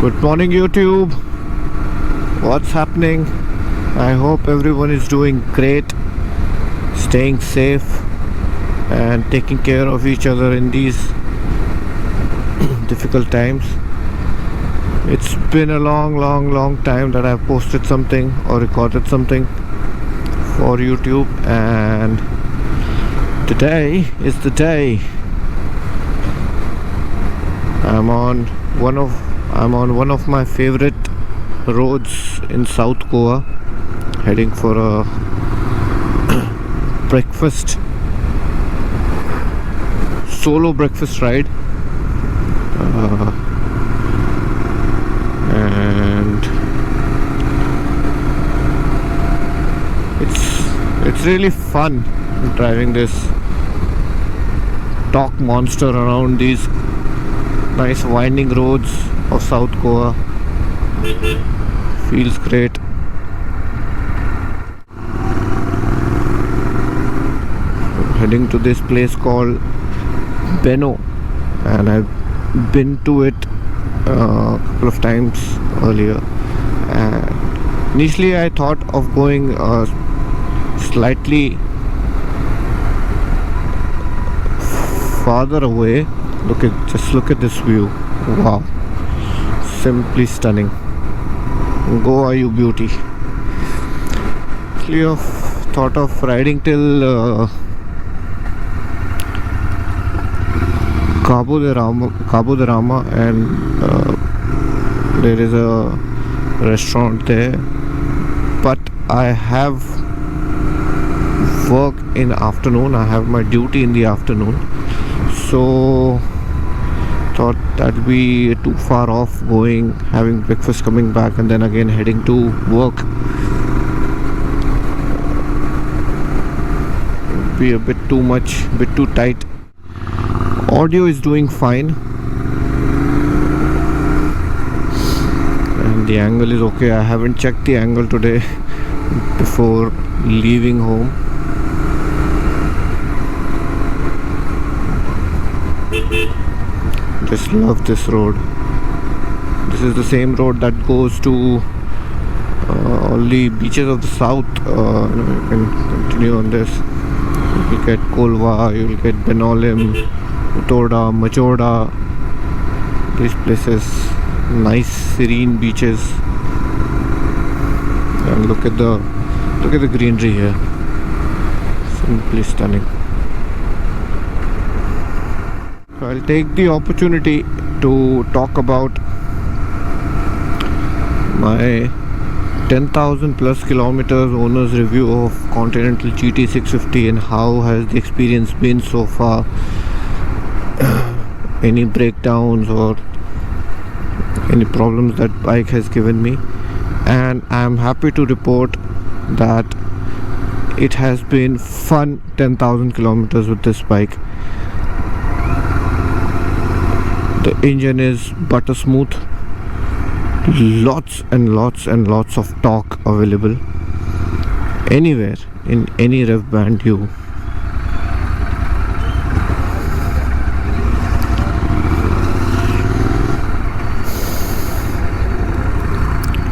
Good morning, YouTube. What's happening? I hope everyone is doing great, staying safe and taking care of each other in these difficult times. It's been a long time that I've posted something or recorded something for YouTube, and today is the day. I'm on one of my favorite roads in South Goa, heading for a solo breakfast ride, and it's really fun driving this dog monster around these nice winding roads of South Goa. Feels great. Heading to this place called Beno, and I've been to it a couple of times earlier. And initially I thought of going slightly farther away. Just look at this view. Wow, simply stunning. Goa, you beauty. Actually, I've thought of riding till Cabo de Rama, and there is a restaurant there, but I have work in afternoon. I have my duty in the afternoon, so thought that'd be too far off, going, having breakfast, coming back, and then again heading to work. Be a bit too much, bit too tight. Audio is doing fine, and the angle is okay. I haven't checked the angle today before leaving home. Just love this road. This is the same road that goes to all the beaches of the south. You can continue on this. You'll get Kolva, you'll get Benolim, Utoda, Machoda. These places, nice serene beaches, and look at the greenery here. Simply stunning. I'll take the opportunity to talk about my 10,000 plus kilometers owner's review of Continental GT 650 and how has the experience been so far. Any breakdowns or any problems that bike has given me, and I'm happy to report that it has been fun 10,000 kilometers with this bike. The engine is butter smooth, lots and lots of torque available anywhere in any rev band you.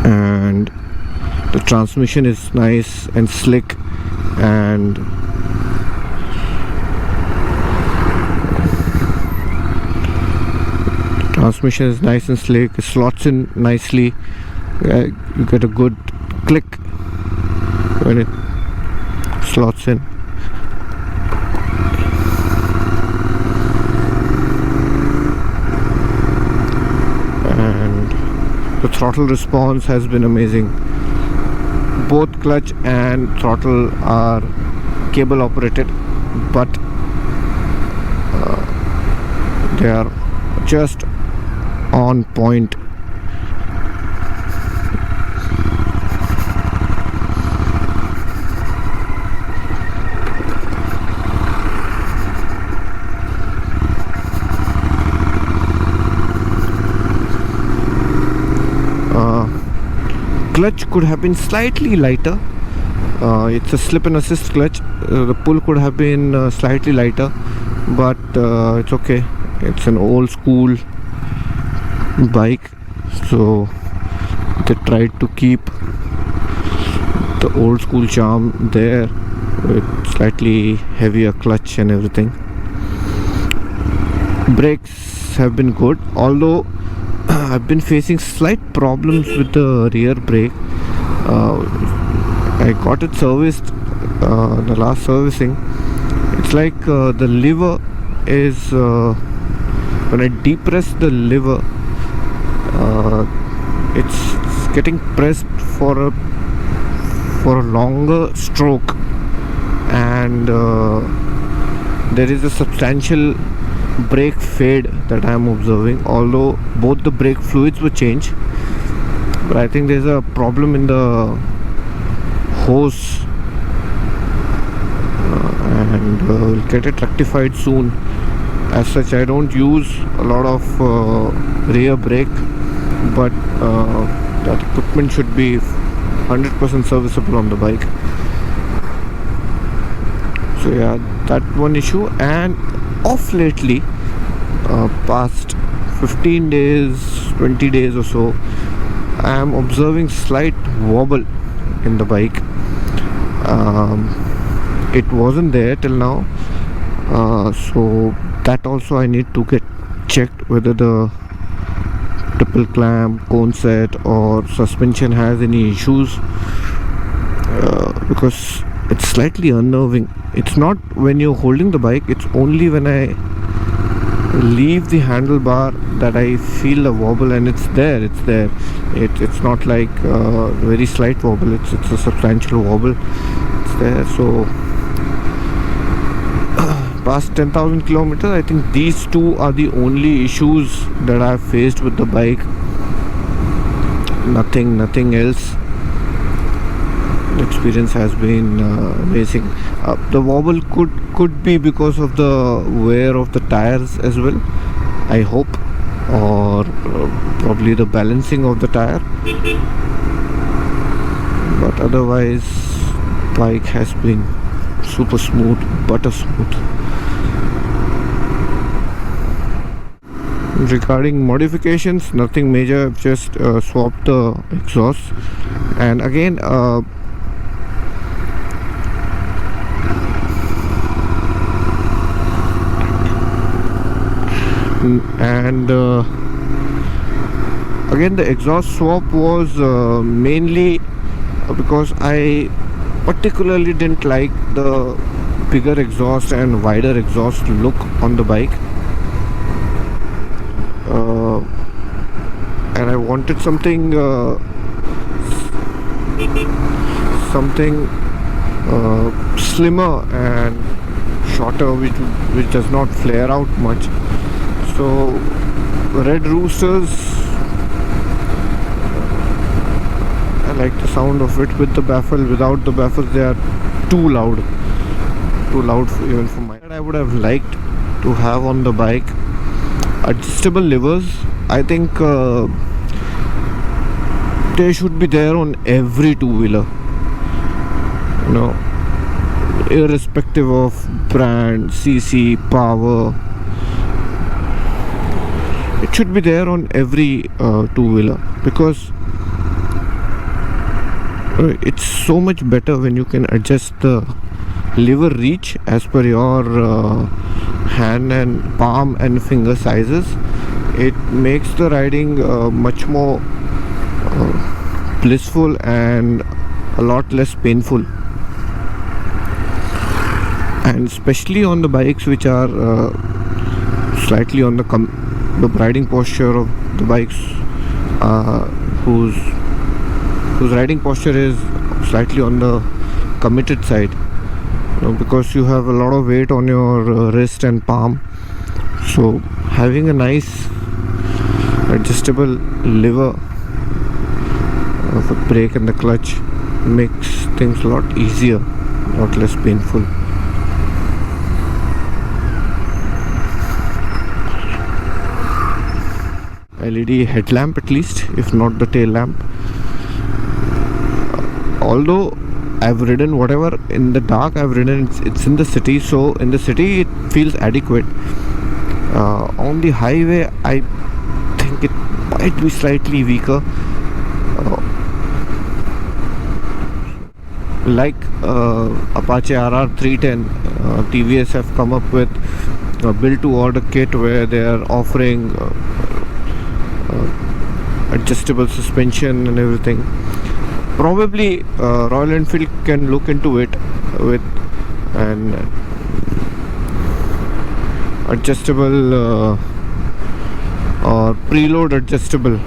And the transmission is nice and slick, and transmission is nice and slick. It slots in nicely. You get a good click when it slots in. And the throttle response has been amazing. Both clutch and throttle are cable operated, but they are just on point. Clutch could have been slightly lighter. It's a slip and assist clutch. The pull could have been slightly lighter, but it's okay. It's an old school bike, so they tried to keep the old school charm there with slightly heavier clutch and everything. Brakes have been good, although I've been facing slight problems with the rear brake. I got it serviced, the last servicing. It's like the lever is when I depress the lever, it's getting pressed for a longer stroke, and there is a substantial brake fade that I am observing, although both the brake fluids were changed. But I think there's a problem in the hose, and we'll get it rectified soon. As such, I don't use a lot of rear brake, but that equipment should be 100% serviceable on the bike. So yeah, that one issue. And off lately, past 15 days, 20 days or so, I am observing slight wobble in the bike. It wasn't there till now, so that also I need to get checked, whether the triple clamp, cone set or suspension has any issues, because it's slightly unnerving. It's not when you're holding the bike, it's only when I leave the handlebar that I feel the wobble, and it's there. It's not like very slight wobble, it's a substantial wobble. It's there. So past 10,000 kilometers, I think these two are the only issues that I've faced with the bike. Nothing else. The experience has been amazing. The wobble could be because of the wear of the tires as well, I hope, or probably the balancing of the tire. But otherwise, bike has been super smooth, butter smooth. Regarding modifications, nothing major. I've just swapped the exhaust, and again again the exhaust swap was mainly because I particularly didn't like the bigger exhaust and wider exhaust look on the bike, and I wanted something slimmer and shorter, which does not flare out much. So Red Roosters, I like the sound of it with the baffle. Without the baffle, they are too loud even for my. I would have liked to have on the bike adjustable levers. I think they should be there on every two-wheeler, irrespective of brand, cc, power. It should be there on every two-wheeler, because it's so much better when you can adjust the lever reach as per your hand and palm and finger sizes. It makes the riding much more blissful and a lot less painful. And especially on the bikes which are slightly on the riding posture of the bikes whose riding posture is slightly on the committed side, because you have a lot of weight on your wrist and palm. So having a nice adjustable lever of the brake and the clutch makes things a lot easier, a lot less painful. LED headlamp at least, if not the tail lamp. Although I've ridden whatever in the dark I've ridden, it's in the city, so in the city it feels adequate. On the highway I think it might be slightly weaker. Like Apache RR 310, TVS have come up with a build to order kit where they are offering adjustable suspension and everything. Probably Royal Enfield can look into it with an adjustable or preload adjustable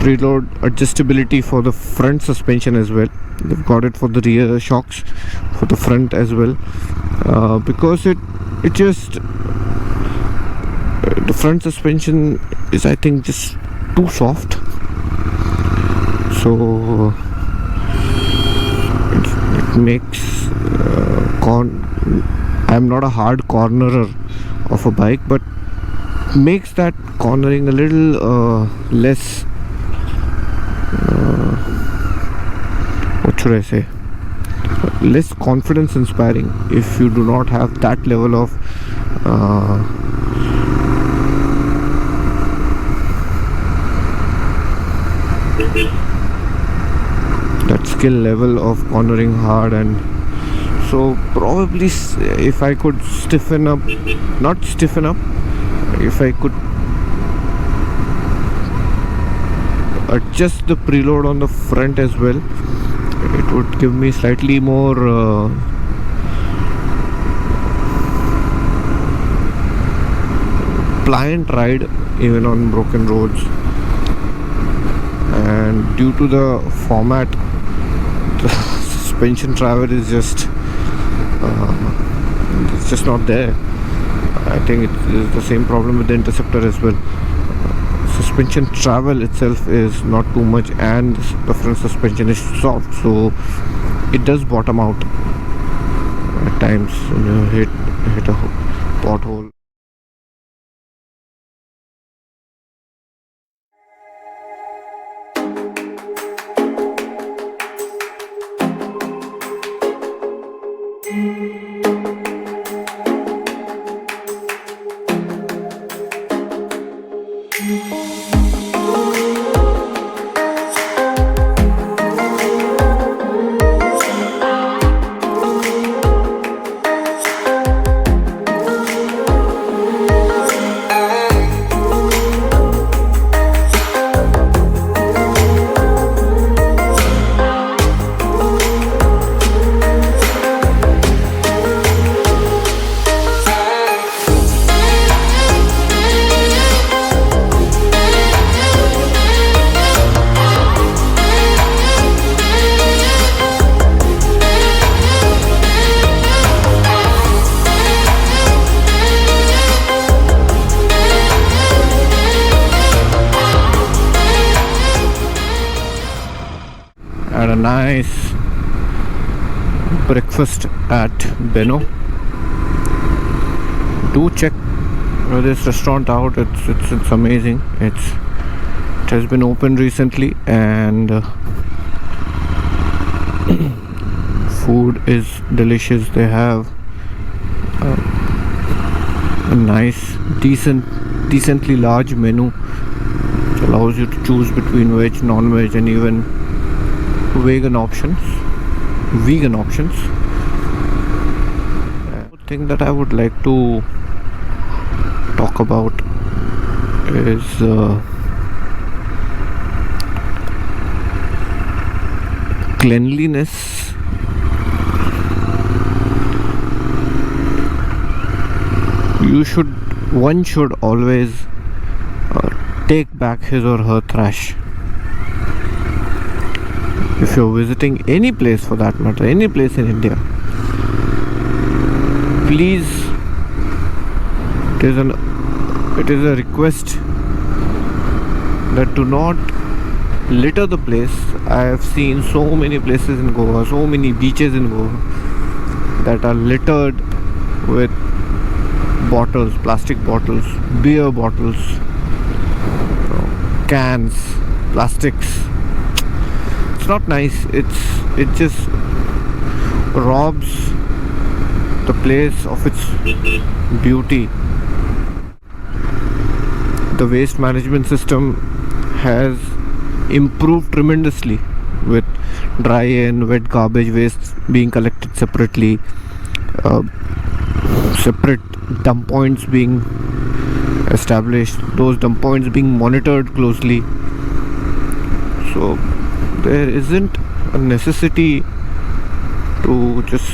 preload adjustability for the front suspension as well. They've got it for the rear shocks, for the front as well, because it just the front suspension is, I think, just too soft. So it makes I'm not a hard cornerer of a bike, but makes that cornering a little less what should I say, less confidence inspiring if you do not have that level of that skill level of cornering hard. And so probably if I could if I could adjust the preload on the front as well, it would give me slightly more pliant ride even on broken roads. And due to the format, the suspension travel is just it's just not there. I think it is the same problem with the Interceptor as well. Suspension travel itself is not too much, and the front suspension is soft, so it does bottom out at times when you hit a pothole. Had a nice breakfast at Beno. Do check this restaurant out. It's amazing. It has been opened recently, and food is delicious. They have a nice, decently large menu, which allows you to choose between veg, non-veg, and even vegan options. One thing that I would like to talk about is cleanliness. One should always take back his or her trash. If you're visiting any place, for that matter, any place in India, please, it is a request that do not litter the place. I have seen so many places in Goa, so many beaches in Goa that are littered with bottles, plastic bottles, beer bottles, cans, plastics. It's not nice. It just robs the place of its beauty. the waste management system has improved tremendously, with dry and wet garbage waste being collected separately, separate dump points being established, those dump points being monitored closely. So there isn't a necessity to just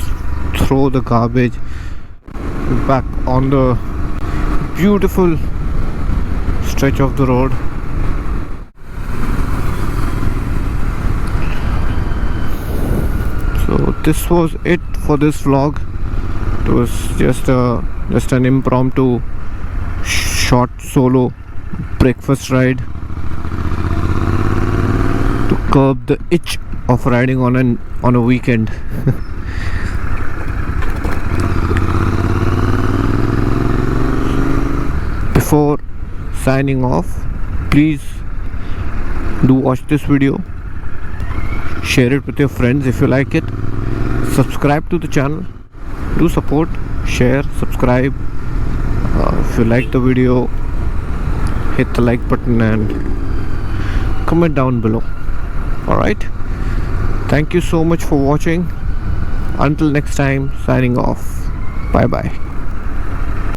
throw the garbage back on the beautiful stretch of the road. So this was it for this vlog. It was just an impromptu short solo breakfast ride to curb the itch of riding on a weekend. Before signing off, please do watch this video, share it with your friends if you like it, subscribe to the channel, do support, share, subscribe. If you like the video, hit the like button and comment down below. Alright, thank you so much for watching. Until next time, signing off. Bye bye.